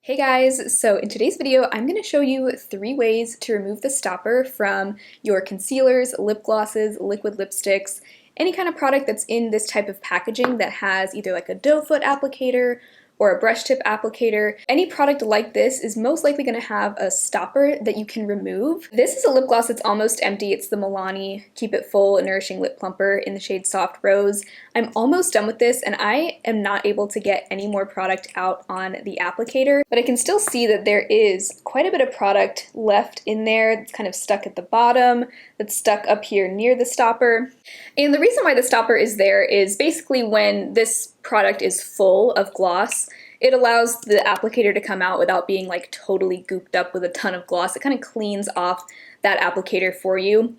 Hey guys, so in today's video, I'm going to show you 3 ways to remove the stopper from your concealers, lip glosses, liquid lipsticks, any kind of product that's in this type of packaging that has either like a doe foot applicator or a brush tip applicator. Any product like this is most likely going to have a stopper that you can remove. This is a lip gloss that's almost empty. It's the Milani Keep It Full Nourishing Lip Plumper in the shade Soft Rose. I'm almost done with this and I am not able to get any more product out on the applicator, but I can still see that there is quite a bit of product left in there that's kind of stuck at the bottom, that's stuck up here near the stopper. And the reason why the stopper is there is basically when this product is full of gloss, it allows the applicator to come out without being like totally gooped up with a ton of gloss. It kind of cleans off that applicator for you.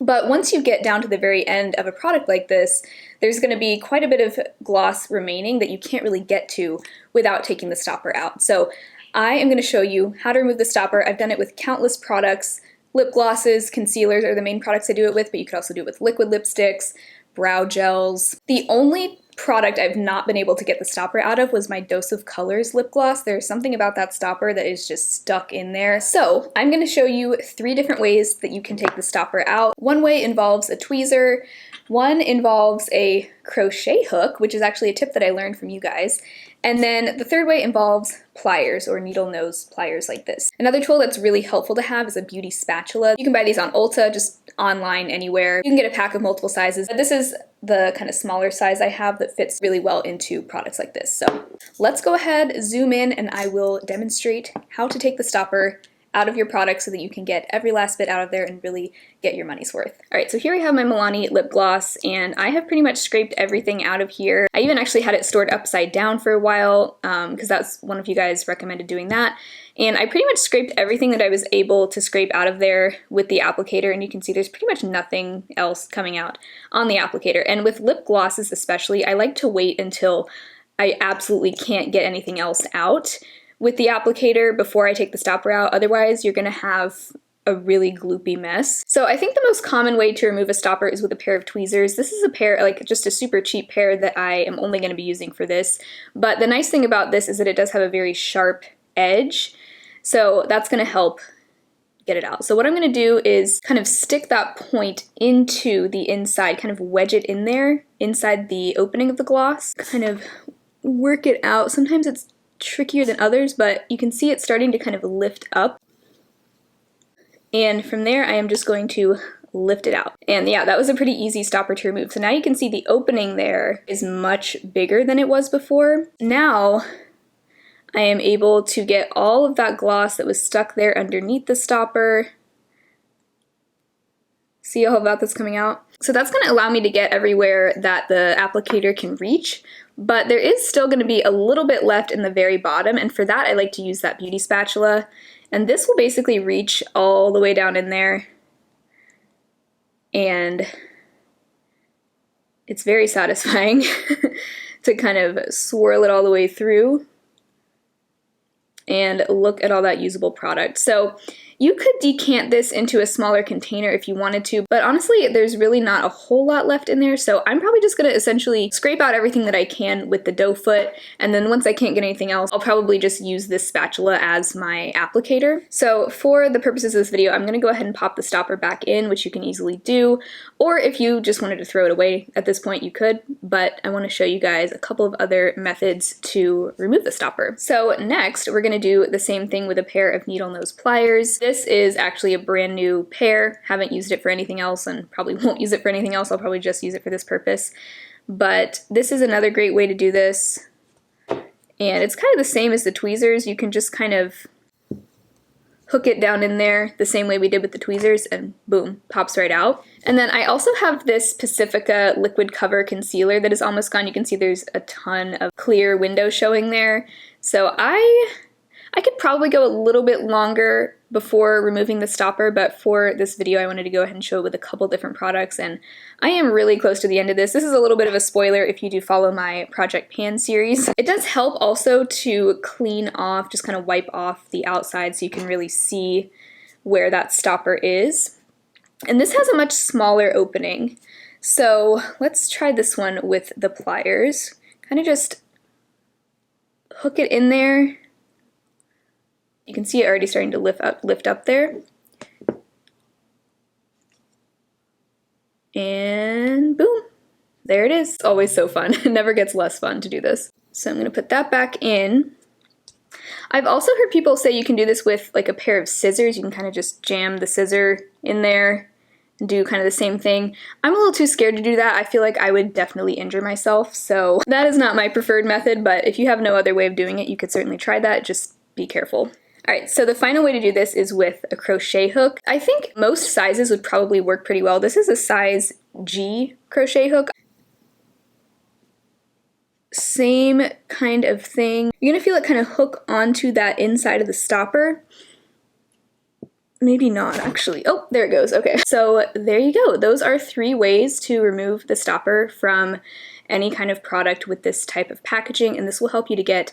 But once you get down to the very end of a product like this, there's going to be quite a bit of gloss remaining that you can't really get to without taking the stopper out. So I am going to show you how to remove the stopper. I've done it with countless products. Lip glosses, concealers are the main products I do it with, but you could also do it with liquid lipsticks, brow gels. The only product I've not been able to get the stopper out of was my Dose of Colors lip gloss. There's something about that stopper that is just stuck in there. So I'm going to show you 3 different ways that you can take the stopper out. One way involves a tweezer, one involves a crochet hook, which is actually a tip that I learned from you guys, and then the third way involves pliers or needle nose pliers like this. Another tool that's really helpful to have is a beauty spatula. You can buy these on Ulta, just online, anywhere. You can get a pack of multiple sizes, but this is the kind of smaller size I have that fits really well into products like this. So let's go ahead, zoom in, and I will demonstrate how to take the stopper out of your product so that you can get every last bit out of there and really get your money's worth. All right, so here I have my Milani lip gloss, and I have pretty much scraped everything out of here. I even actually had it stored upside down for a while because that's one of you guys recommended doing that. And I pretty much scraped everything that I was able to scrape out of there with the applicator, and you can see there's pretty much nothing else coming out on the applicator. And with lip glosses especially, I like to wait until I absolutely can't get anything else out with the applicator before I take the stopper out. Otherwise, you're gonna have a really gloopy mess. So I think the most common way to remove a stopper is with a pair of tweezers. This is a pair, like just a super cheap pair that I am only gonna be using for this. But the nice thing about this is that it does have a very sharp edge. So that's gonna help get it out. So what I'm gonna do is kind of stick that point into the inside, kind of wedge it in there, inside the opening of the gloss, kind of work it out. Sometimes it's trickier than others, but you can see it starting to kind of lift up. And from there, I am just going to lift it out. And yeah, that was a pretty easy stopper to remove. So now you can see the opening there is much bigger than it was before. Now I am able to get all of that gloss that was stuck there underneath the stopper. See all of that that's coming out? So that's going to allow me to get everywhere that the applicator can reach, but there is still going to be a little bit left in the very bottom, and for that I like to use that beauty spatula, and this will basically reach all the way down in there, and it's very satisfying to kind of swirl it all the way through and look at all that usable product. So you could decant this into a smaller container if you wanted to, but honestly, there's really not a whole lot left in there, so I'm probably just gonna essentially scrape out everything that I can with the doe foot, and then once I can't get anything else, I'll probably just use this spatula as my applicator. So for the purposes of this video, I'm gonna go ahead and pop the stopper back in, which you can easily do, or if you just wanted to throw it away at this point, you could, but I wanna show you guys a couple of other methods to remove the stopper. So next, we're gonna do the same thing with a pair of needle nose pliers. This is actually a brand new pair. Haven't used it for anything else and probably won't use it for anything else. I'll probably just use it for this purpose. But this is another great way to do this. And it's kind of the same as the tweezers. You can just kind of hook it down in there the same way we did with the tweezers and boom, pops right out. And then I also have this Pacifica liquid cover concealer that is almost gone. You can see there's a ton of clear window showing there. So I could probably go a little bit longer before removing the stopper, but for this video I wanted to go ahead and show it with a couple different products, and I am really close to the end of this. This is a little bit of a spoiler if you do follow my Project Pan series. It does help also to clean off, just kind of wipe off the outside so you can really see where that stopper is. And this has a much smaller opening. So let's try this one with the pliers. Kind of just hook it in there You can see it already starting to lift up there. And boom, there it is. It's always so fun. It never gets less fun to do this. So I'm gonna put that back in. I've also heard people say you can do this with like a pair of scissors. You can kind of just jam the scissor in there and do kind of the same thing. I'm a little too scared to do that. I feel like I would definitely injure myself, so that is not my preferred method, but if you have no other way of doing it, you could certainly try that. Just be careful. Alright, so the final way to do this is with a crochet hook. I think most sizes would probably work pretty well. This is a size G crochet hook. Same kind of thing. You're gonna feel it kind of hook onto that inside of the stopper. Maybe not, actually. Oh, there it goes. Okay, so there you go. Those are 3 ways to remove the stopper from any kind of product with this type of packaging, and this will help you to get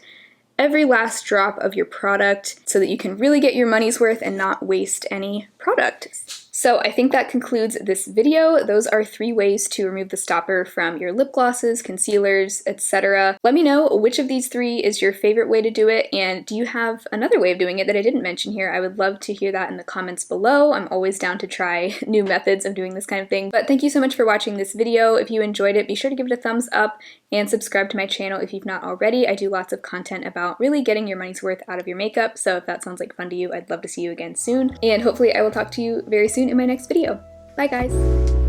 every last drop of your product so that you can really get your money's worth and not waste any product. So I think that concludes this video. Those are 3 ways to remove the stopper from your lip glosses, concealers, etc. Let me know which of these 3 is your favorite way to do it, and do you have another way of doing it that I didn't mention here? I would love to hear that in the comments below. I'm always down to try new methods of doing this kind of thing. But thank you so much for watching this video. If you enjoyed it, be sure to give it a thumbs up and subscribe to my channel if you've not already. I do lots of content about really getting your money's worth out of your makeup, so if that sounds like fun to you, I'd love to see you again soon. And hopefully I will talk to you very soon in my next video. Bye guys!